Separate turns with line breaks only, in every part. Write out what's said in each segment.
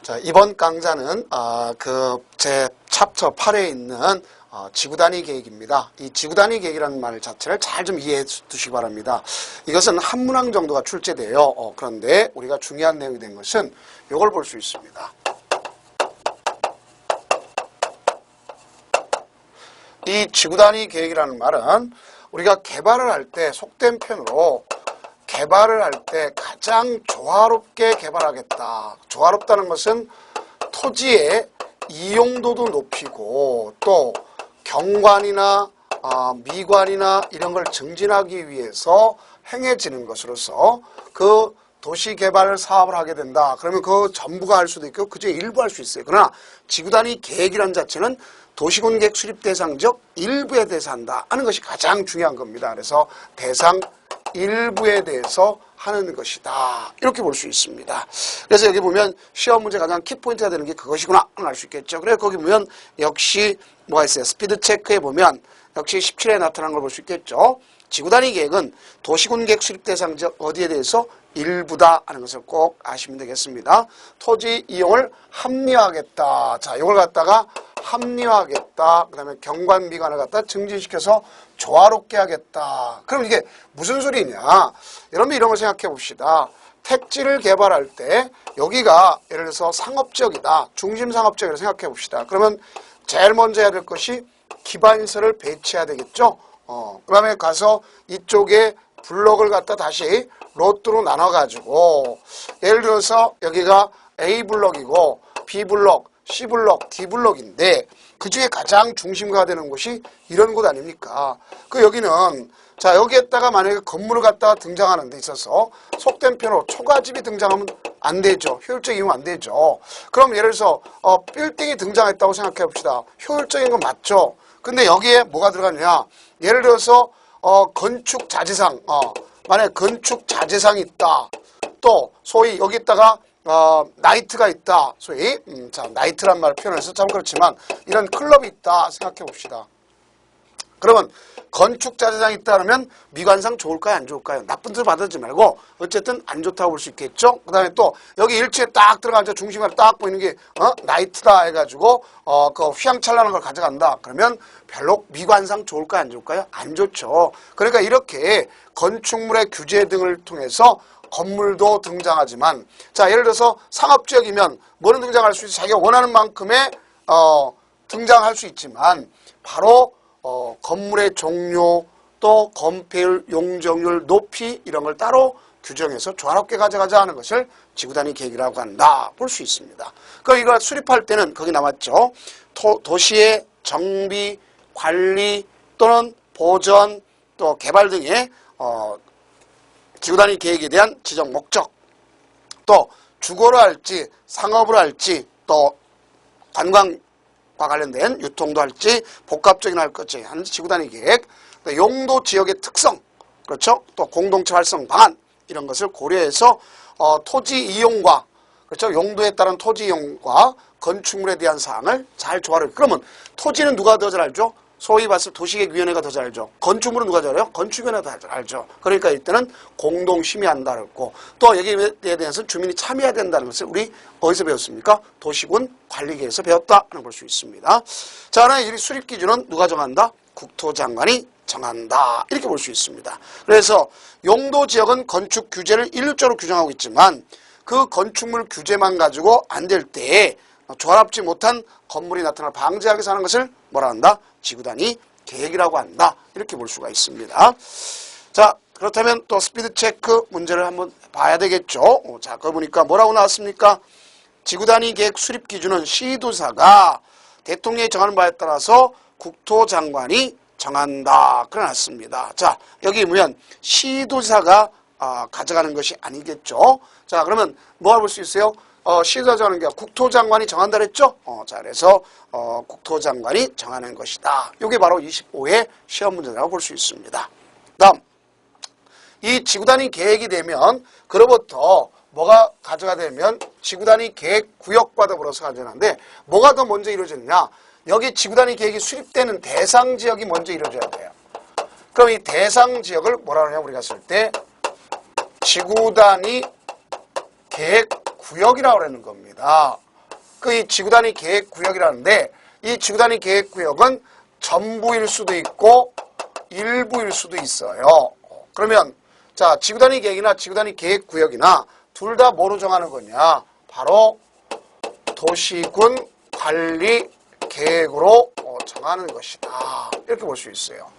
자, 이번 강좌는 제 챕터 8에 있는 지구단위 계획입니다. 이 지구단위 계획이라는 말 자체를 잘 좀 이해해 두시기 바랍니다. 이것은 한 문항 정도가 출제돼요. 그런데 우리가 중요한 내용이 된 것은 이걸 볼 수 있습니다. 이 지구단위 계획이라는 말은 우리가 개발을 할 때 속된 표현으로 개발을 할 때 가장 조화롭게 개발하겠다. 조화롭다는 것은 토지의 이용도도 높이고 또 경관이나 미관이나 이런 걸 증진하기 위해서 행해지는 것으로서 그 도시개발 사업을 하게 된다. 그러면 그 전부가 할 수도 있고 그중에 일부 할 수 있어요. 그러나 지구단위 계획이라는 자체는 도시군계획 수립 대상적 일부에 대해서 한다 하는 것이 가장 중요한 겁니다. 그래서 대상 일부에 대해서 하는 것이다. 이렇게 볼 수 있습니다. 그래서 여기 보면 시험 문제 가장 키포인트가 되는 게 그것이구나 알 수 있겠죠. 그래서 거기 보면 역시 뭐가 있어요? 스피드 체크에 보면 역시 17에 나타난 걸 볼 수 있겠죠. 지구단위 계획은 도시군계획 수립 대상적 어디에 대해서 일부다 하는 것을 꼭 아시면 되겠습니다. 토지 이용을 합리화하겠다. 자, 이걸 갖다가 합리화하겠다. 그 다음에 경관 미관을 갖다 증진시켜서 조화롭게 하겠다. 그럼 이게 무슨 소리냐? 여러분 이런 걸 생각해 봅시다. 택지를 개발할 때 여기가 예를 들어서 상업지역이다. 중심상업지역이라고 생각해 봅시다. 그러면 제일 먼저 해야 될 것이 기반시설을 배치해야 되겠죠. 그 다음에 가서 이쪽에 블록을 갖다 다시 로또로 나눠가지고 예를 들어서 여기가 A블록이고 B블록, C블록, D블록인데 그 중에 가장 중심가가 되는 곳이 이런 곳 아닙니까? 그 여기는 자 여기에다가 만약에 건물을 갖다가 등장하는 데 있어서 속된 표현으로 초가집이 등장하면 안 되죠. 효율적인 이용 안 되죠. 그럼 예를 들어서 빌딩이 등장했다고 생각해 봅시다. 효율적인 건 맞죠. 근데 여기에 뭐가 들어가느냐? 예를 들어서 건축 자재상 만약에 건축 자재상이 있다. 또 소위 여기다가 나이트가 있다. 소위 자 나이트란 말을 표현해서 참 그렇지만 이런 클럽이 있다 생각해 봅시다. 그러면 건축 자재상이 있다 그러면 미관상 좋을까요? 안 좋을까요? 나쁜 뜻을 받아들이지 말고 어쨌든 안 좋다고 볼 수 있겠죠. 그 다음에 또 여기 일치에 딱 들어가서 중심에 딱 보이는 게 나이트다 해가지고 그 휘황찬란한 걸 가져간다. 그러면 별로 미관상 좋을까요? 안 좋을까요? 안 좋죠. 그러니까 이렇게 건축물의 규제 등을 통해서 건물도 등장하지만 자 예를 들어서 상업지역이면 뭐는 등장할 수 있어? 자기가 원하는 만큼의 등장할 수 있지만 바로 건물의 종류 또 건폐율, 용적률, 높이 이런 걸 따로 규정해서 조화롭게 가져가자 하는 것을 지구단위 계획이라고 한다 볼 수 있습니다. 그럼 이걸 수립할 때는 거기 나왔죠. 도시의 정비, 관리 또는 보전 또 개발 등의 지구단위 계획에 대한 지정 목적 또 주거를 할지 상업을 할지 또 관광과 관련된 유통도 할지 복합적인 할 것지 하는 지구단위 계획 용도 지역의 특성 그렇죠 또 공동체 활성 방안 이런 것을 고려해서 토지 이용과 그렇죠 용도에 따른 토지 이용과 건축물에 대한 사항을 잘 조화를 그러면 토지는 누가 더 잘 알죠? 소위 봤을 때 도시계획위원회가 더 잘 알죠. 건축물은 누가 잘 알아요? 건축위원회가 더 잘 알죠. 그러니까 이때는 공동 심의한다고 했고 또 여기에 대해서 주민이 참여해야 된다는 것을 우리 어디서 배웠습니까? 도시군 관리계에서 배웠다는 걸 수 있습니다. 자, 그러나 이 수립 기준은 누가 정한다? 국토장관이 정한다. 이렇게 볼 수 있습니다. 그래서 용도 지역은 건축 규제를 일률적으로 규정하고 있지만 그 건축물 규제만 가지고 안 될 때에 조화롭지 못한 건물이 나타나 방지하기 위해서 하는 것을 뭐라 한다? 지구단위 계획이라고 한다. 이렇게 볼 수가 있습니다. 자, 그렇다면 또 스피드 체크 문제를 한번 봐야 되겠죠. 자, 그거 보니까 뭐라고 나왔습니까? 지구단위 계획 수립 기준은 시도사가 대통령이 정하는 바에 따라서 국토장관이 정한다. 그래놨습니다. 자, 여기 보면 시도사가 가져가는 것이 아니겠죠. 자, 그러면 뭐 볼 수 있어요? 시도자 정하는 게 국토장관이 정한다 그랬죠? 자, 그래서 국토장관이 정하는 것이다. 이게 바로 25회 시험 문제라고 볼 수 있습니다. 다음, 이 지구단위 계획이 되면 그로부터 뭐가 가져가 되면 지구단위 계획 구역과 더불어서 가져가는데 뭐가 더 먼저 이루어지느냐? 여기 지구단위 계획이 수립되는 대상 지역이 먼저 이루어져야 돼요. 그럼 이 대상 지역을 뭐라 하냐 우리가 쓸 때 지구단위 계획 구역이라고 그러는 겁니다. 그 이 지구단위 계획구역이라는데 이 지구단위 계획구역은 전부일 수도 있고 일부일 수도 있어요. 그러면 자 지구단위 계획이나 지구단위 계획구역이나 둘 다 뭐로 정하는 거냐? 바로 도시군 관리 계획으로 정하는 것이다. 이렇게 볼 수 있어요.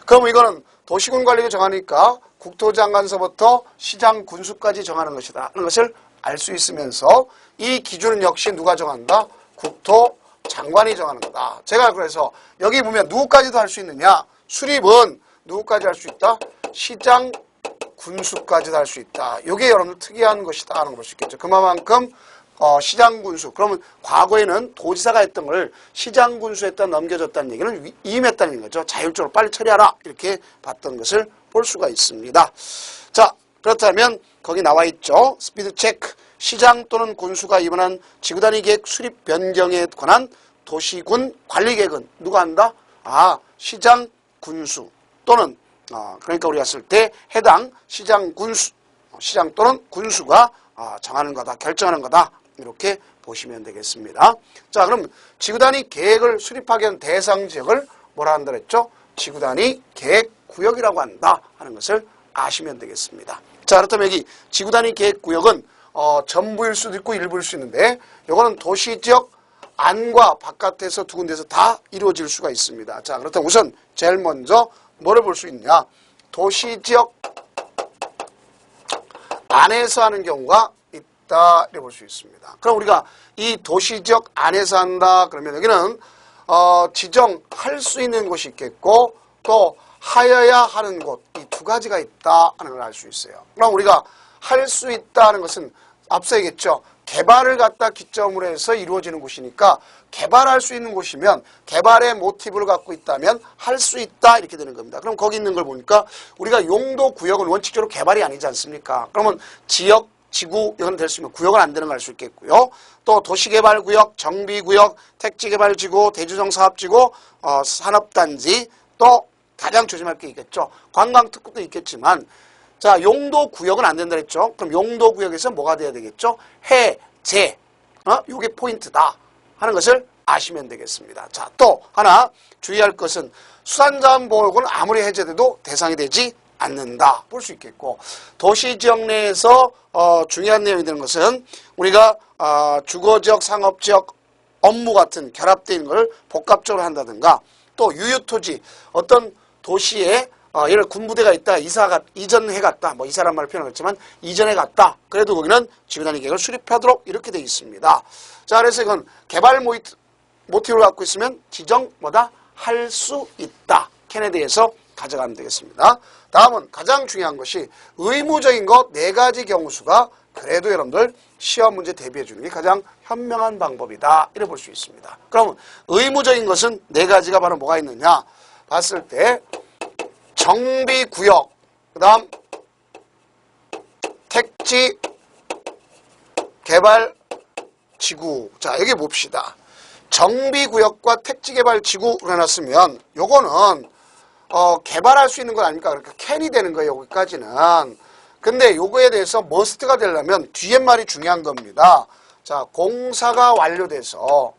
그럼 이거는 도시군 관리가 정하니까 국토장관서부터 시장 군수까지 정하는 것이다 하는 것을 알 수 있으면서 이 기준은 역시 누가 정한다? 국토장관이 정하는 거다. 제가 그래서 여기 보면 누구까지도 할 수 있느냐? 수립은 누구까지 할 수 있다? 시장 군수까지도 할 수 있다. 이게 여러분들 특이한 것이다 하는 걸 볼 수 있겠죠. 그만큼 시장 군수. 그러면 과거에는 도지사가 했던 걸 시장 군수에다 넘겨줬다는 얘기는 위임했다는 거죠. 자율적으로 빨리 처리하라 이렇게 봤던 것을 볼 수가 있습니다. 자, 그렇다면 거기 나와 있죠. 스피드 체크. 시장 또는 군수가 입원한 지구단위 계획 수립 변경에 관한 도시군 관리 계획은 누가 한다? 아, 시장 군수 또는 그러니까 우리가 쓸 때 해당 시장 군수, 시장 또는 군수가 정하는 거다, 결정하는 거다. 이렇게 보시면 되겠습니다. 자, 그럼 지구단위 계획을 수립하기 위한 대상 지역을 뭐라 한다 그랬죠? 지구단위 계획구역이라고 한다 하는 것을 아시면 되겠습니다. 자, 그렇다면 여기 지구단위 계획구역은 전부일 수도 있고 일부일 수 있는데 이거는 도시지역 안과 바깥에서 두 군데에서 다 이루어질 수가 있습니다. 자, 그렇다면 우선 제일 먼저 뭐를 볼 수 있냐? 도시지역 안에서 하는 경우가 있다 이렇게 볼 수 있습니다. 그럼 우리가 이 도시지역 안에서 한다 그러면 여기는 지정할 수 있는 곳이 있겠고 또 하여야 하는 곳 이 두 가지가 있다 하는 걸 알 수 있어요. 그럼 우리가 할 수 있다는 것은 앞서 얘기했죠. 개발을 갖다 기점으로 해서 이루어지는 곳이니까 개발할 수 있는 곳이면 개발의 모티브를 갖고 있다면 할 수 있다 이렇게 되는 겁니다. 그럼 거기 있는 걸 보니까 우리가 용도 구역은 원칙적으로 개발이 아니지 않습니까? 그러면 지역, 지구 이건 될 수 있으면 구역은 안 되는 걸 알 수 있겠고요. 또 도시개발구역, 정비구역, 택지개발지구, 대주정사업지구, 산업단지 또 가장 조심할 게 있겠죠. 관광특구도 있겠지만 자, 용도 구역은 안 된다 그랬죠. 그럼 용도 구역에서 뭐가 돼야 되겠죠? 해제. 요게 포인트다 하는 것을 아시면 되겠습니다. 자, 또 하나 주의할 것은 수산자원보호구역은 아무리 해제돼도 대상이 되지 않는다. 볼 수 있겠고 도시지역 내에서 중요한 내용이 되는 것은 우리가 주거지역, 상업지역, 업무 같은 결합되어 있는 걸 복합적으로 한다든가 또 유유토지 어떤 도시에 예를 군부대가 있다, 이전해 갔다, 뭐 이사란 말을 표현했지만 이전해 갔다. 그래도 거기는 지구단위 계획을 수립하도록 이렇게 되어 있습니다. 자, 그래서 이건 개발 모티브를 갖고 있으면 지정 뭐다 할 수 있다. 케네디에서 가져가면 되겠습니다. 다음은 가장 중요한 것이 의무적인 것 4가지 경우수가 그래도 여러분들 시험 문제 대비해 주는 게 가장 현명한 방법이다. 이래 볼 수 있습니다. 그러면 의무적인 것은 4가지가 바로 뭐가 있느냐? 봤을 때 정비구역, 그 다음 택지 개발지구. 자, 여기 봅시다. 정비구역과 택지개발지구를 해놨으면 요거는 개발할 수 있는 건 아닙니까? 그러니까 캔이 되는 거예요. 여기까지는. 근데 요거에 대해서 머스트가 되려면 뒤에 말이 중요한 겁니다. 자, 공사가 완료돼서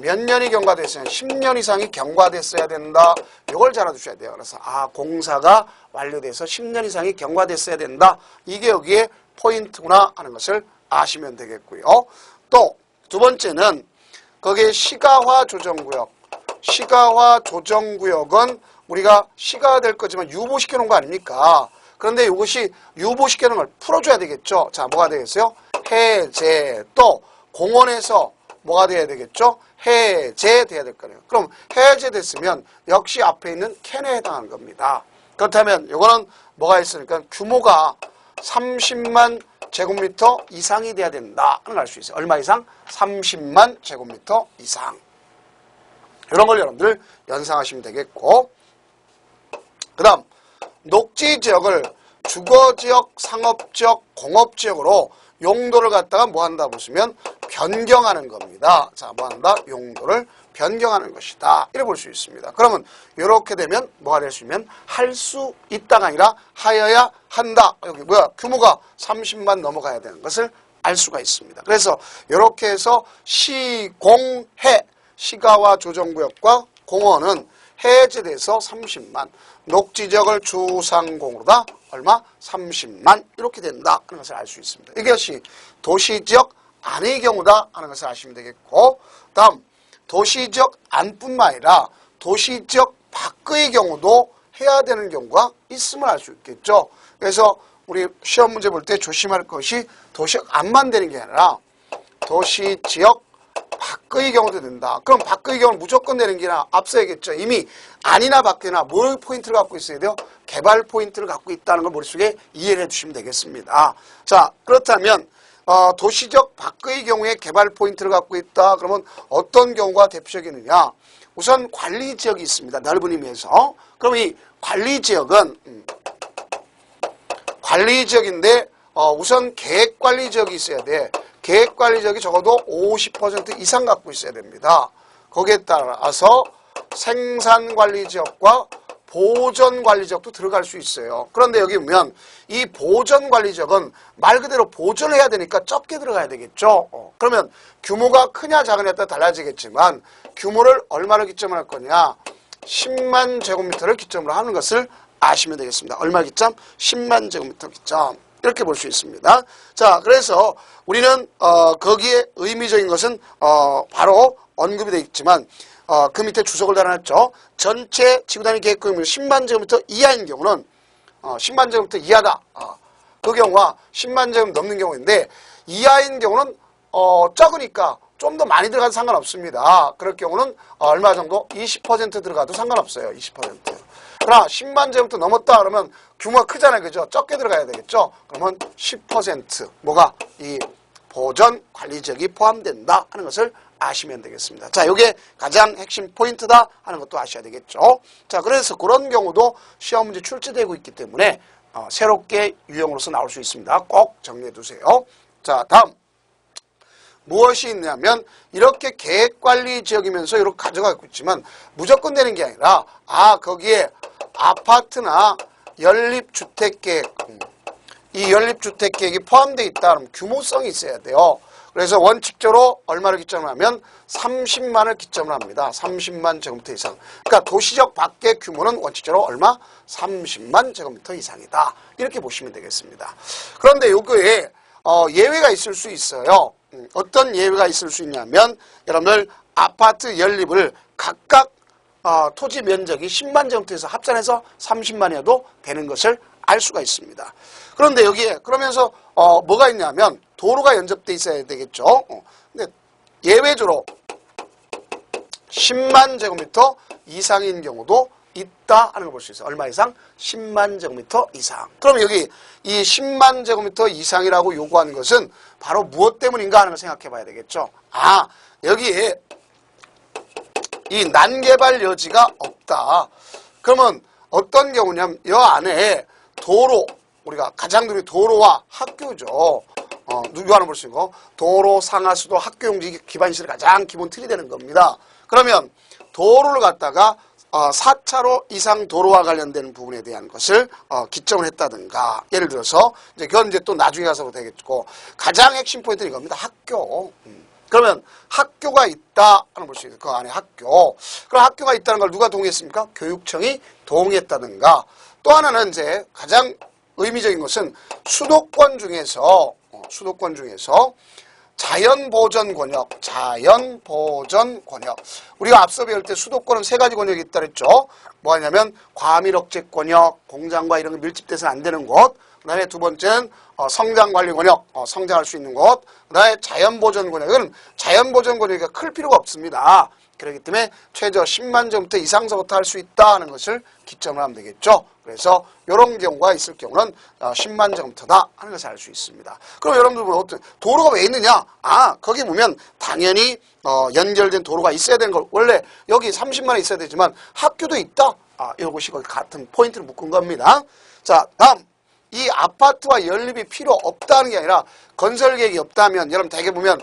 몇 년이 경과됐어요? 10년 이상이 경과됐어야 된다. 이걸 잘 알아두셔야 돼요. 그래서 공사가 완료돼서 10년 이상이 경과됐어야 된다. 이게 여기에 포인트구나 하는 것을 아시면 되겠고요. 또 두 번째는 거기에 시가화 조정구역. 시가화 조정구역은 우리가 시가화될 거지만 유보시켜 놓은 거 아닙니까? 그런데 이것이 유보시켜 놓은 걸 풀어줘야 되겠죠. 자, 뭐가 되겠어요? 해제. 또 공원에서 뭐가 돼야 되겠죠? 해제돼야 될 거예요. 그럼 해제됐으면 역시 앞에 있는 캔에 해당하는 겁니다. 그렇다면 이거는 뭐가 있으니까 규모가 30만 제곱미터 이상이 돼야 된다 하는 걸 알 수 있어요. 얼마 이상? 30만 제곱미터 이상. 이런 걸 여러분들 연상하시면 되겠고, 그 다음 녹지지역을 주거지역, 상업지역, 공업지역으로 용도를 갖다가 뭐 한다 보시면 변경하는 겁니다. 자, 뭐 한다? 용도를 변경하는 것이다. 이래 볼 수 있습니다. 그러면 이렇게 되면 뭐가 될 수 있으면 할 수 있다가 아니라 하여야 한다. 여기 뭐야? 규모가 30만 넘어가야 되는 것을 알 수가 있습니다. 그래서 이렇게 해서 시공해, 시가와 조정구역과 공원은 해제돼서 30만, 녹지지역을 주상공으로다 얼마? 30만 이렇게 된다 하는 것을 알 수 있습니다. 이것이 도시지역 안의 경우다 하는 것을 아시면 되겠고, 다음 도시지역 안뿐만 아니라 도시지역 밖의 경우도 해야 되는 경우가 있음을 알 수 있겠죠. 그래서 우리 시험 문제 볼 때 조심할 것이 도시지역 안만 되는 게 아니라 도시지역 밖의 경우도 된다. 그럼 밖의 경우는 무조건 되는 게 아니라 앞서 얘기했죠. 이미 안이나 밖이나 뭘 포인트를 갖고 있어야 돼요? 개발 포인트를 갖고 있다는 걸 머릿속에 이해를 해주시면 되겠습니다. 자, 그렇다면 도시적 밖의 경우에 개발 포인트를 갖고 있다. 그러면 어떤 경우가 대표적이느냐? 우선 관리지역이 있습니다. 넓은 의미에서. 그럼 이 관리지역은 관리지역인데 우선 계획관리지역이 있어야 돼. 계획관리지역이 적어도 50% 이상 갖고 있어야 됩니다. 거기에 따라서 생산관리지역과 보전관리지역도 들어갈 수 있어요. 그런데 여기 보면 이 보전관리지역은 말 그대로 보존을 해야 되니까 적게 들어가야 되겠죠. 그러면 규모가 크냐 작으냐에 따라 달라지겠지만 규모를 얼마를 기점으로 할 거냐? 10만 제곱미터를 기점으로 하는 것을 아시면 되겠습니다. 얼마 기점? 10만 제곱미터 기점. 이렇게 볼 수 있습니다. 자, 그래서 우리는 거기에 의미적인 것은 바로 언급이 되어 있지만 그 밑에 주석을 달아놨죠. 전체 지구단위 계획구역은 10만 제곱미터 이하인 경우는 10만 제곱미터 이하다. 그 경우가 10만 제곱미터 넘는 경우인데 이하인 경우는 적으니까 좀 더 많이 들어가도 상관없습니다. 그럴 경우는 얼마 정도? 20% 들어가도 상관없어요. 20%. 그러나 10만 제곱미터 넘었다 그러면 규모가 크잖아요. 그죠? 적게 들어가야 되겠죠? 그러면 10% 뭐가? 이 보전 관리지역이 포함된다 하는 것을 아시면 되겠습니다. 자, 이게 가장 핵심 포인트다 하는 것도 아셔야 되겠죠. 자, 그래서 그런 경우도 시험 문제 출제되고 있기 때문에 새롭게 유형으로서 나올 수 있습니다. 꼭 정리해 두세요. 자, 다음 무엇이 있냐면 이렇게 계획관리지역이면서 이렇게 가져가고 있지만 무조건 되는 게 아니라 거기에 아파트나 연립주택계획 이 연립주택계획이 포함되어 있다 그러면 규모성이 있어야 돼요. 그래서 원칙적으로 얼마를 기점으로 하면 30만을 기점으로 합니다. 30만 제곱미터 이상. 그러니까 도시적 밖의 규모는 원칙적으로 얼마? 30만 제곱미터 이상이다. 이렇게 보시면 되겠습니다. 그런데 요거에 예외가 있을 수 있어요. 어떤 예외가 있을 수 있냐면 여러분들 아파트 연립을 각각 토지 면적이 10만 제곱미터에서 합산해서 30만이어도 되는 것을 알 수가 있습니다. 그런데 여기에 그러면서 뭐가 있냐면 도로가 연접돼 있어야 되겠죠. 근데 예외적으로 10만 제곱미터 이상인 경우도 있다 하는 걸 볼 수 있어요. 얼마 이상? 10만 제곱미터 이상. 그럼 여기 이 10만 제곱미터 이상이라고 요구하는 것은 바로 무엇 때문인가 하는 걸 생각해 봐야 되겠죠. 여기에 이 난개발 여지가 없다. 그러면 어떤 경우냐면 이 안에 도로, 우리가 가장 눈이 도로와 학교죠. 누구하나 볼 수 있고 도로, 상하수도, 학교용지 기반시설이 가장 기본 틀이 되는 겁니다. 그러면 도로를 갖다가 4차로 이상 도로와 관련된 부분에 대한 것을 기점을 했다든가 예를 들어서 그건 이제 또 나중에 가서 되겠고 가장 핵심 포인트는 이겁니다. 학교. 그러면 학교가 있다 하는 볼 수 있어요. 그 안에 학교. 그럼 학교가 있다는 걸 누가 동의했습니까? 교육청이 동의했다든가 또 하나는 이제 가장 의미적인 것은 수도권 중에서 자연보전 권역. 우리가 앞서 배울 때 수도권은 세 가지 권역이 있다 그랬죠. 뭐 하냐면 과밀억제 권역, 공장과 이런 거 밀집돼서는 안 되는 곳. 그 다음에 두 번째는 성장관리 권역, 성장할 수 있는 곳. 그 다음에 자연보전 권역은 자연보전 권역이 클 필요가 없습니다. 그렇기 때문에 최저 10만 제곱미터 이상서부터 할 수 있다는 것을 기점으로 하면 되겠죠. 그래서 이런 경우가 있을 경우는 10만 제곱미터다 하는 것을 알 수 있습니다. 그럼 여러분들 보면 어떤 도로가 왜 있느냐? 거기 보면 당연히 연결된 도로가 있어야 되는 걸 원래 여기 30만이 있어야 되지만 학교도 있다. 이것이 같은 포인트를 묶은 겁니다. 자, 다음. 이 아파트와 연립이 필요 없다는 게 아니라 건설 계획이 없다면 여러분 대개 보면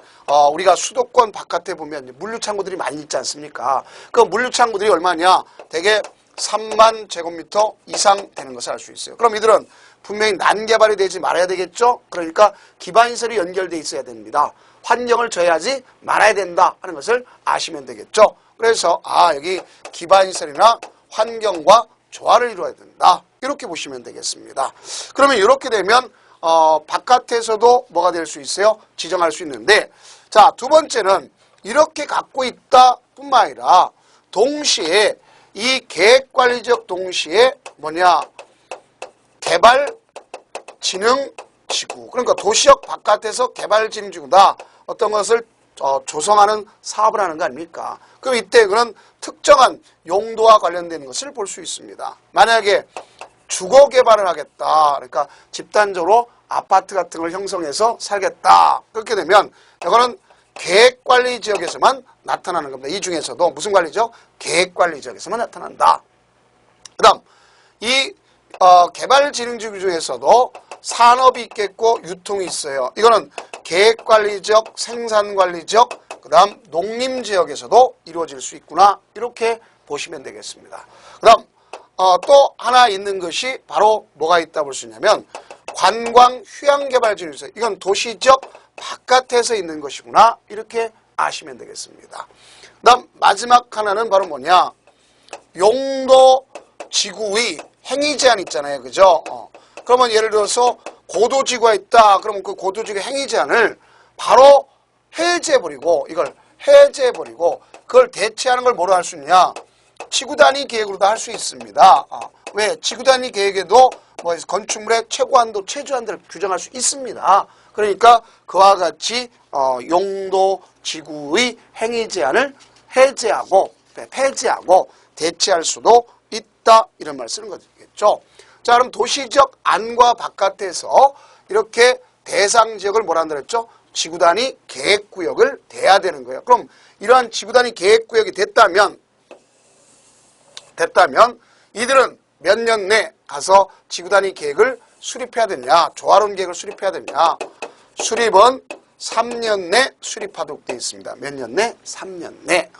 우리가 수도권 바깥에 보면 물류창고들이 많이 있지 않습니까? 그 물류창고들이 얼마냐? 대개 3만 제곱미터 이상 되는 것을 알 수 있어요. 그럼 이들은 분명히 난개발이 되지 말아야 되겠죠. 그러니까 기반시설이 연결돼 있어야 됩니다. 환경을 저해하지 말아야 된다 하는 것을 아시면 되겠죠. 그래서 여기 기반시설이나 환경과 조화를 이루어야 된다. 이렇게 보시면 되겠습니다. 그러면 이렇게 되면 바깥에서도 뭐가 될 수 있어요? 지정할 수 있는데, 자, 두 번째는 이렇게 갖고 있다 뿐만 아니라 동시에 이 계획관리지역 동시에 뭐냐? 개발진흥지구. 그러니까 도시역 바깥에서 개발진흥지구다. 어떤 것을 조성하는 사업을 하는 거 아닙니까? 그럼 이때 그런 특정한 용도와 관련된 것을 볼 수 있습니다. 만약에 주거 개발을 하겠다. 그러니까 집단적으로 아파트 같은 걸 형성해서 살겠다. 그렇게 되면 이거는 계획관리 지역에서만 나타나는 겁니다. 이 중에서도 무슨 관리죠? 계획관리 지역에서만 나타난다. 그 다음 이 개발진흥지구 중에서도 산업이 있겠고 유통이 있어요. 이거는 계획관리지역, 생산관리지역, 그 다음 농림지역에서도 이루어질 수 있구나. 이렇게 보시면 되겠습니다. 그 다음 또 하나 있는 것이 바로 뭐가 있다 볼 수 있냐면 관광 휴양개발지구. 이건 도시지역 바깥에서 있는 것이구나. 이렇게 아시면 되겠습니다. 그 다음 마지막 하나는 바로 뭐냐? 용도지구의 행위제한 있잖아요. 그죠? 그러면 예를 들어서 고도지구가 있다. 그러면 그 고도지구 행위제한을 바로 해제해버리고, 이걸 해제해버리고, 그걸 대체하는 걸 뭐로 할 수 있냐? 지구단위 계획으로도 할 수 있습니다. 왜? 지구단위 계획에도 뭐 건축물의 최고한도, 최저한도를 규정할 수 있습니다. 그러니까 그와 같이 용도지구의 행위제한을 해제하고, 폐지하고 대체할 수도 있다. 이런 말 쓰는 거겠죠. 자, 그럼 도시지역 안과 바깥에서 이렇게 대상 지역을 뭐라 한다 그랬죠? 지구단위 계획구역을 대야 되는 거예요. 그럼 이러한 지구단위 계획구역이 됐다면 이들은 몇 년 내 가서 지구단위 계획을 수립해야 되냐? 조화로운 계획을 수립해야 되냐? 수립은 3년 내 수립하도록 되어 있습니다. 몇 년 내? 3년 내.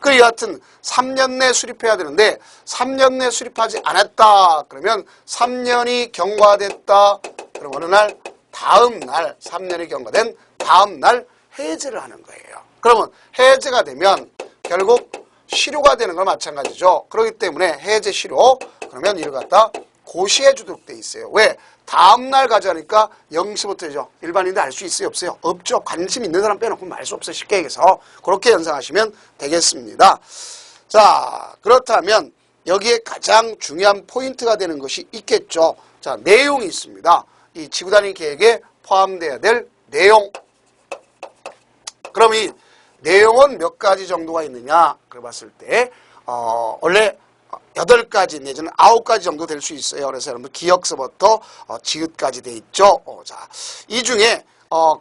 그 여하튼 3년 내 수립해야 되는데 3년 내 수립하지 않았다. 그러면 3년이 경과됐다. 그럼 어느 날? 다음 날, 3년이 경과된 다음 날 해제를 하는 거예요. 그러면 해제가 되면 결국 실효가 되는 건 마찬가지죠. 그렇기 때문에 해제 실효. 그러면 이를 갖다 고시해 주도록 돼 있어요. 왜? 다음 날 가져가니까 0시부터죠. 일반인들 알 수 있어요? 없어요? 없죠. 관심 있는 사람 빼놓고 알 수 없어요. 쉽게 얘기해서. 그렇게 연상하시면 되겠습니다. 자, 그렇다면 여기에 가장 중요한 포인트가 되는 것이 있겠죠. 자, 내용이 있습니다. 이 지구단위 계획에 포함되어야 될 내용. 그럼 이 내용은 몇 가지 정도가 있느냐? 그래 봤을 때 원래 8가지 내지는 9가지 정도 될 수 있어요. 그래서 여러분 기역서부터 지읒까지 돼 있죠. 자, 이 중에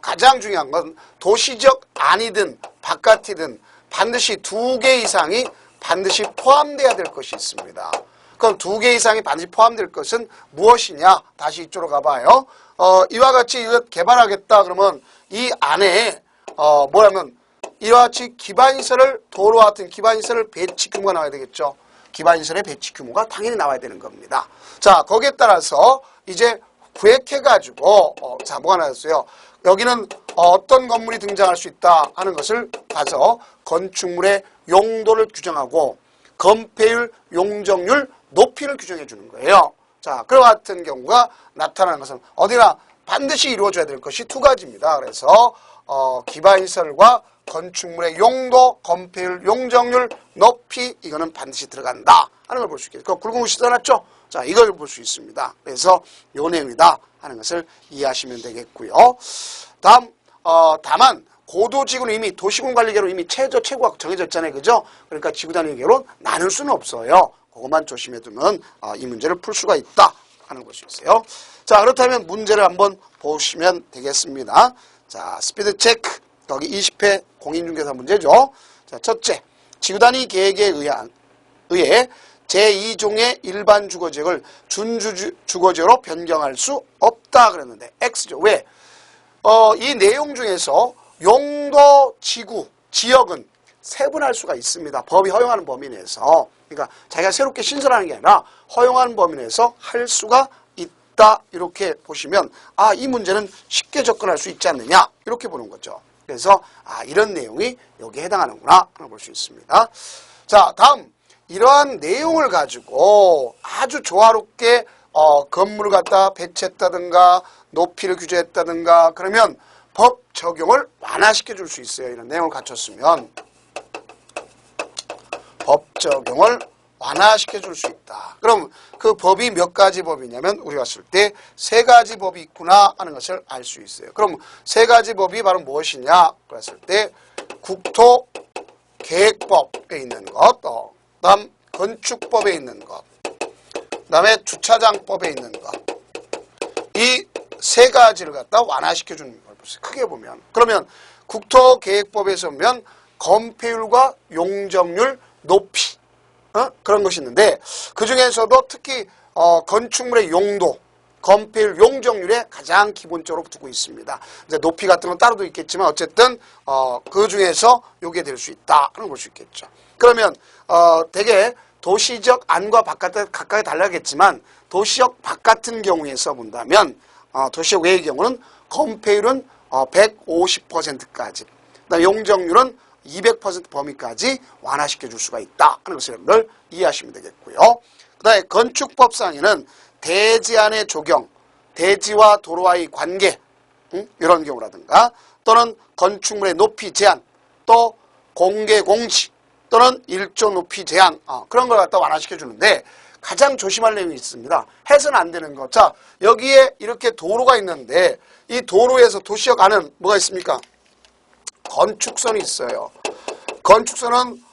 가장 중요한 건 도시적 안이든 바깥이든 반드시 2개 이상이 반드시 포함돼야 될 것이 있습니다. 그럼 2개 이상이 반드시 포함될 것은 무엇이냐? 다시 이쪽으로 가봐요. 이와 같이 이것 개발하겠다 그러면 이 안에 뭐냐면 이와 같이 기반시설을 도로와 같은 기반시설을 배치 규모가 나와야 되겠죠. 기반시설의 배치 규모가 당연히 나와야 되는 겁니다. 자, 거기에 따라서 이제 구획해가지고 자, 뭐가 나왔어요? 여기는 어떤 건물이 등장할 수 있다 하는 것을 봐서 건축물의 용도를 규정하고 건폐율, 용적률, 높이를 규정해 주는 거예요. 자, 그와 같은 경우가 나타나는 것은 어디나 반드시 이루어져야 될 것이 2가지입니다. 그래서 기반시설과 건축물의 용도, 건폐율, 용적률, 높이 이거는 반드시 들어간다 하는 걸 볼 수 있겠죠. 그거 굵은 글씨 써놨죠? 자, 이걸 볼 수 있습니다. 그래서 요 내용이다 하는 것을 이해하시면 되겠고요. 다음 다만 고도지구는 이미 도시군관리계로 이미 최고가 정해졌잖아요. 그죠? 그러니까 지구단위계로 나눌 수는 없어요. 그것만 조심해 두면 이 문제를 풀 수가 있다 하는 걸 수 있어요. 자, 그렇다면 문제를 한번 보시면 되겠습니다. 자, 스피드 체크. 여기 20회 공인중개사 문제죠. 자, 첫째, 지구단위 계획에 의해 제2종의 일반 주거지역을 준주거지역으로 변경할 수 없다 그랬는데 X죠. 왜? 이 내용 중에서 용도, 지구, 지역은 세분할 수가 있습니다. 법이 허용하는 범위 내에서. 그러니까 자기가 새롭게 신설하는 게 아니라 허용하는 범위 내에서 할 수가 있다 이렇게 보시면 아, 이 문제는 쉽게 접근할 수 있지 않느냐 이렇게 보는 거죠. 그래서 아, 이런 내용이 여기에 해당하는구나 볼 수 있습니다. 자, 다음 이러한 내용을 가지고 아주 조화롭게 건물을 갖다 배치했다든가 높이를 규제했다든가 그러면 법 적용을 완화시켜 줄 수 있어요. 이런 내용을 갖췄으면 법 적용을 완화시켜 줄 수 있다. 그럼 그 법이 몇 가지 법이냐면 우리가 봤을 때 세 가지 법이 있구나 하는 것을 알 수 있어요. 그럼 세 가지 법이 바로 무엇이냐 그랬을 때 국토계획법에 있는 것, 그다음 건축법에 있는 것, 그다음에 주차장법에 있는 것, 이 세 가지를 갖다 완화시켜 주는 걸 보세요. 크게 보면 그러면 국토계획법에서 보면 건폐율과 용적률 높이 그런 것이 있는데 그 중에서도 특히 건축물의 용도, 건폐율, 용적률에 가장 기본적으로 두고 있습니다. 이제 높이 같은 건 따로도 있겠지만 어쨌든 그 중에서 요게 될 수 있다 하는 걸 볼 수 있겠죠. 그러면 되게 도시적 안과 바깥에 각각이 달라겠지만 도시적 밖 같은 경우에서 본다면 도시적 외의 경우는 건폐율은 150%까지, 그다음에 용적률은 200% 범위까지 완화시켜 줄 수가 있다 하는 것을 여러분들 이해하시면 되겠고요. 그 다음에 건축법상에는 대지안의 조경, 대지와 도로와의 관계 이런 경우라든가 또는 건축물의 높이 제한, 또 공개 공지 또는 일조 높이 제한 그런 걸 갖다 완화시켜 주는데 가장 조심할 내용이 있습니다. 해서는 안 되는 것. 자, 여기에 이렇게 도로가 있는데 이 도로에서 도시역 안은 뭐가 있습니까? 건축선이 있어요. 건축선은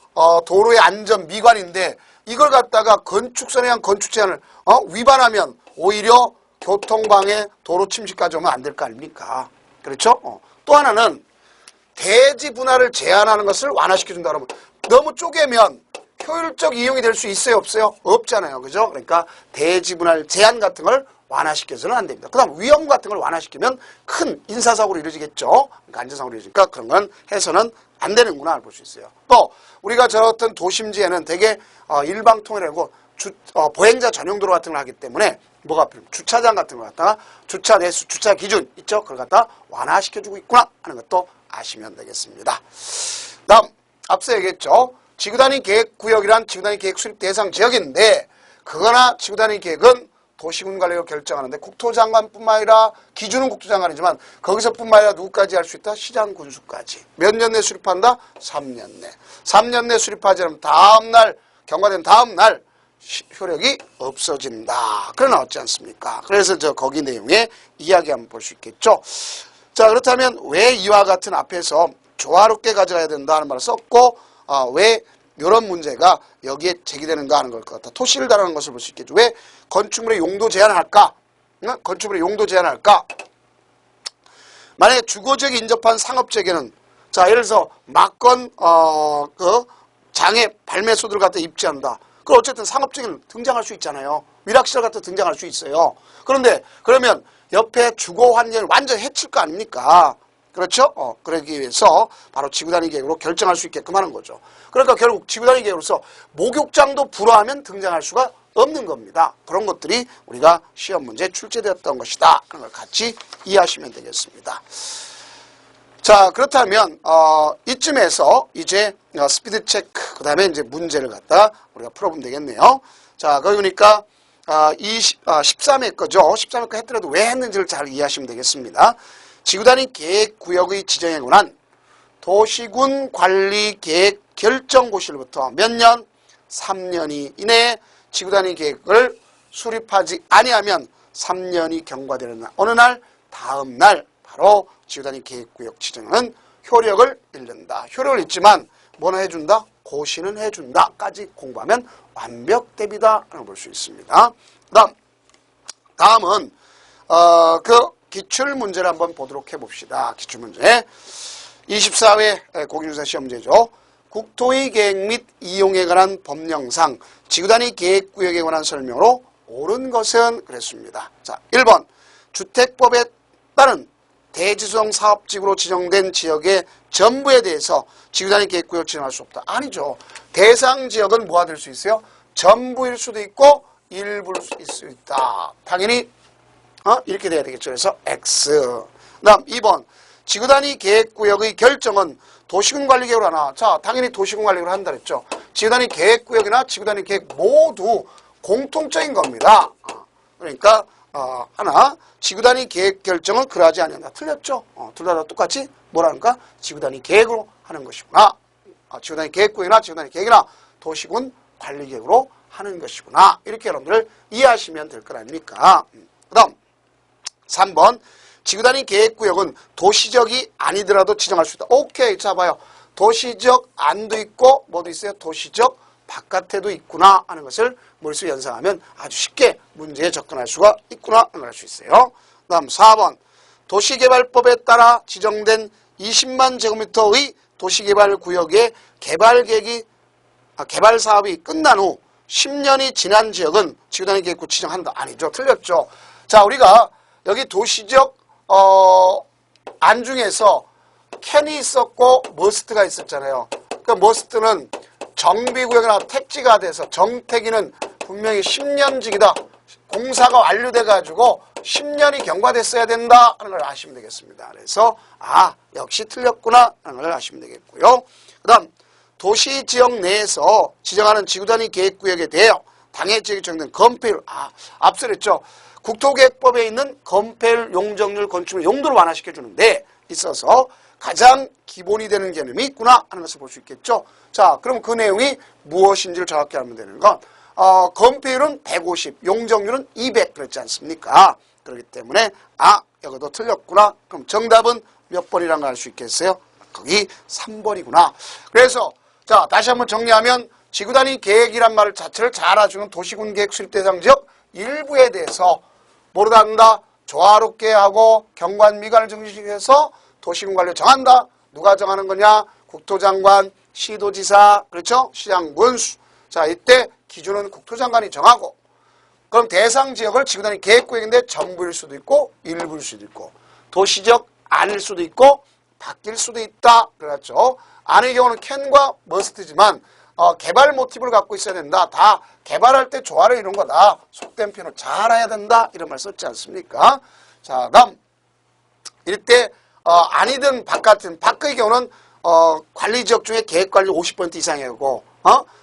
도로의 안전 미관인데 이걸 갖다가 건축선에 의한 건축 제한을 위반하면 오히려 교통방해, 도로 침식까지 오면 안 될 거 아닙니까? 그렇죠? 또 하나는 대지 분할을 제한하는 것을 완화시켜준다 그러면 너무 쪼개면 효율적 이용이 될 수 있어요? 없어요? 없잖아요. 그죠? 그러니까 대지 분할 제한 같은 걸 완화시켜서는 안 됩니다. 그 다음 위험 같은 걸 완화시키면 큰 인사사고로 이루어지겠죠. 그러니까 안전사고로 이루어지니까 그런 건 해서는 안 되는구나 볼 수 있어요. 또 우리가 저 어떤 도심지에는 되게 일방통행이라고 보행자 전용 도로 같은 걸 하기 때문에 뭐가 필요해요? 주차장 같은 걸 갖다가 주차 대수, 주차 기준 있죠? 그걸 갖다 완화시켜주고 있구나 하는 것도 아시면 되겠습니다. 다음 앞서 얘기했죠. 지구단위 계획구역이란 지구단위 계획 수립 대상 지역인데 그거나 지구단위 계획은 도시군 관리가 결정하는데 국토장관뿐만 아니라 기준은 국토장관이지만 거기서뿐만 아니라 누구까지 할 수 있다? 시장 군수까지. 몇 년 내 수립한다? 3년 내. 3년 내 수립하지 않으면 다음날 경과된 다음날 효력이 없어진다. 그러나 어찌 않습니까? 그래서 거기 내용에 이야기 한번 볼 수 있겠죠. 자, 그렇다면 왜 이와 같은 앞에서 조화롭게 가져가야 된다는 말을 썼고 왜 이런 문제가 여기에 제기되는가 하는 걸 것 같아. 토시를 다루는 것을 볼 수 있겠죠. 왜 건축물의 용도 제한을 할까? 건축물의 용도 제한을 할까? 만약에 주거지역에 인접한 상업지역에는 자, 예를 들어서 막건 그 장애 발매소들을 갖다 입지한다. 그럼 어쨌든 상업지역에는 등장할 수 있잖아요. 위락시설 갖다 등장할 수 있어요. 그런데 그러면 옆에 주거 환경을 완전히 해칠 거 아닙니까? 그렇죠? 그러기 위해서 바로 지구단위 계획으로 결정할 수 있게끔 하는 거죠. 그러니까 결국 지구단위 계획으로서 목욕장도 불허하면 등장할 수가 없는 겁니다. 그런 것들이 우리가 시험 문제에 출제되었던 것이다 하는 걸 같이 이해하시면 되겠습니다. 자, 그렇다면 이쯤에서 이제 스피드 체크, 그 다음에 이제 문제를 갖다 우리가 풀어보면 되겠네요. 자, 거기 보니까 13회 거죠. 13회 거 했더라도 왜 했는지를 잘 이해하시면 되겠습니다. 지구단위 계획구역의 지정에 관한 도시군 관리 계획 결정고시로부터 몇 년? 3년이 이내에 지구단위 계획을 수립하지 아니하면 3년이 경과되는 날, 어느 날? 다음 날 바로 지구단위 계획구역 지정은 효력을 잃는다. 효력을 잃지만 뭐는 해준다? 고시는 해준다까지 공부하면 완벽 대비다 라고 볼 수 있습니다. 다음은 그 기출문제를 한번 보도록 해봅시다. 기출문제 24회 공인중개사 시험 문제죠. 국토의 계획 및 이용에 관한 법령상 지구단위 계획구역에 관한 설명으로 옳은 것은 그랬습니다. 자, 1번 주택법에 따른 대지수성 사업지구로 지정된 지역의 전부에 대해서 지구단위 계획구역 지정할 수 없다. 아니죠. 대상 지역은 뭐가 될 수 있어요? 전부일 수도 있고 일부일 수 있다. 당연히 이렇게 돼야 되겠죠. 그래서 X. 다음 2번. 지구단위 계획구역의 결정은 도시군관리계획으로 하나. 자, 당연히 도시군관리계획으로 한다 그랬죠. 지구단위 계획구역이나 지구단위 계획 모두 공통적인 겁니다. 그러니까 하나, 지구단위 계획 결정은 그러하지 아니한다. 틀렸죠? 둘 다 똑같이 뭐라는가? 지구단위 계획으로 하는 것이구나. 지구단위 계획구역이나 지구단위 계획이나 도시군 관리계획으로 하는 것이구나. 이렇게 여러분들 이해하시면 될 것 아닙니까? 그 다음 3번. 지구단위 계획구역은 도시적이 아니더라도 지정할 수 있다. 오케이. 자, 봐요. 도시적 안도 있고 뭐도 있어요? 도시적 바깥에도 있구나 하는 것을 머릿속에 연상하면 아주 쉽게 문제에 접근할 수가 있구나 하는 걸 알 수 있어요. 그 다음 4번. 도시개발법에 따라 지정된 20만 제곱미터의 도시개발구역의 개발계획이 개발 사업이 끝난 후 10년이 지난 지역은 지구단위 계획구 지정한다. 아니죠. 틀렸죠. 자, 우리가 여기 도시적 안 중에서 캔이 있었고 머스트가 있었잖아요. 그러니까 머스트는 정비구역이나 택지가 돼서 정택이는 분명히 10년직이다. 공사가 완료돼가지고 10년이 경과됐어야 된다 하는 걸 아시면 되겠습니다. 그래서 역시 틀렸구나 하는 걸 아시면 되겠고요. 그 다음 도시지역 내에서 지정하는 지구단위 계획구역에 대하여 당해 지역이 정된 건폐율. 앞서 그랬죠. 국토계획법에 있는 건폐율, 용적률, 건축률 용도를 완화시켜주는 데 있어서 가장 기본이 되는 개념이 있구나 하는 것을 볼 수 있겠죠. 자, 그럼 그 내용이 무엇인지를 정확히 알면 되는 건 건폐율은 150, 용적률은 200 그랬지 않습니까? 그렇기 때문에 여기도 틀렸구나. 그럼 정답은 몇 번이란 걸 알 수 있겠어요? 거기 3번이구나. 그래서 자, 다시 한번 정리하면 지구단위 계획이란 말 자체를 잘 알아주는 도시군계획 수립 대상 지역 일부에 대해서 뭐로 한다? 조화롭게 하고 경관 미관을 증진시켜서 도시군 관리를 정한다. 누가 정하는 거냐? 국토장관, 시도지사, 그렇죠? 시장 군수. 자, 이때 기준은 국토장관이 정하고, 그럼 대상 지역을 지구단위 계획구역인데 전부일 수도 있고 일부일 수도 있고 도시적 아닐 수도 있고 바뀔 수도 있다. 그렇죠? 아닐 경우는 캔과 머스트지만 개발 모티브를 갖고 있어야 된다. 다 개발할 때 조화를 이룬 거다. 속된 표현을 잘 해야 된다. 이런 말 썼지 않습니까? 자, 다음 이때 아니든 바깥은 밖의 경우는 관리지역 중에 계획관리 50% 이상이고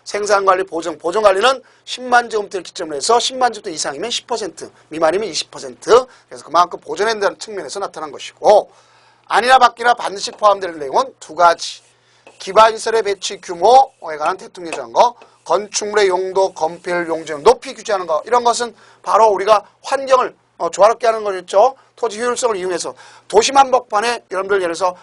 생산관리, 보존관리는 10만 제곱미터를 기점으로 해서 10만 제곱미터 이상이면 10%, 미만이면 20%. 그래서 그만큼 보존해야 된다는 측면에서 나타난 것이고 아니나 밖이나 반드시 포함되는 내용은 두 가지. 기반시설의 배치 규모에 관한 대통령이 정한 거, 건축물의 용도, 건폐율, 용적률 높이 규제하는 거, 이런 것은 바로 우리가 환경을 조화롭게 하는 거겠죠. 토지 효율성을 이용해서 도시만복판에 여러분들 예를 들어서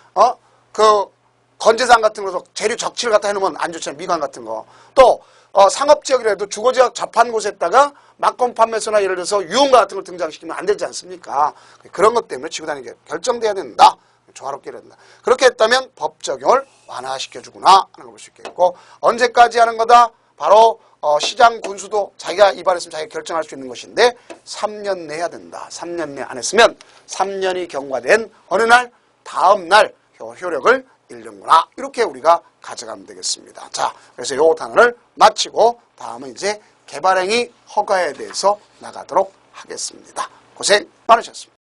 건재산 같은 거서 재료 적치를 갖다 해놓으면 안 좋잖아요. 미관 같은 거. 또 상업지역이라도 주거지역 접한 곳에다가 막권 판매소나 예를 들어서 유흥가 같은 걸 등장시키면 안 되지 않습니까? 그런 것 때문에 지구단위 결정돼야 된다. 조화롭게 해야 된다. 그렇게 했다면 법 적용을 완화시켜주구나 하는 걸 볼 수 있겠고, 언제까지 하는 거다? 바로 시장 군수도 자기가 입안했으면 자기가 결정할 수 있는 것인데 3년 내에 해야 된다. 3년 내 안 했으면 3년이 경과된 어느 날 다음 날 효력을 잃는구나. 이렇게 우리가 가져가면 되겠습니다. 자, 그래서 요 단어를 마치고 다음은 이제 개발행위 허가에 대해서 나가도록 하겠습니다. 고생 많으셨습니다.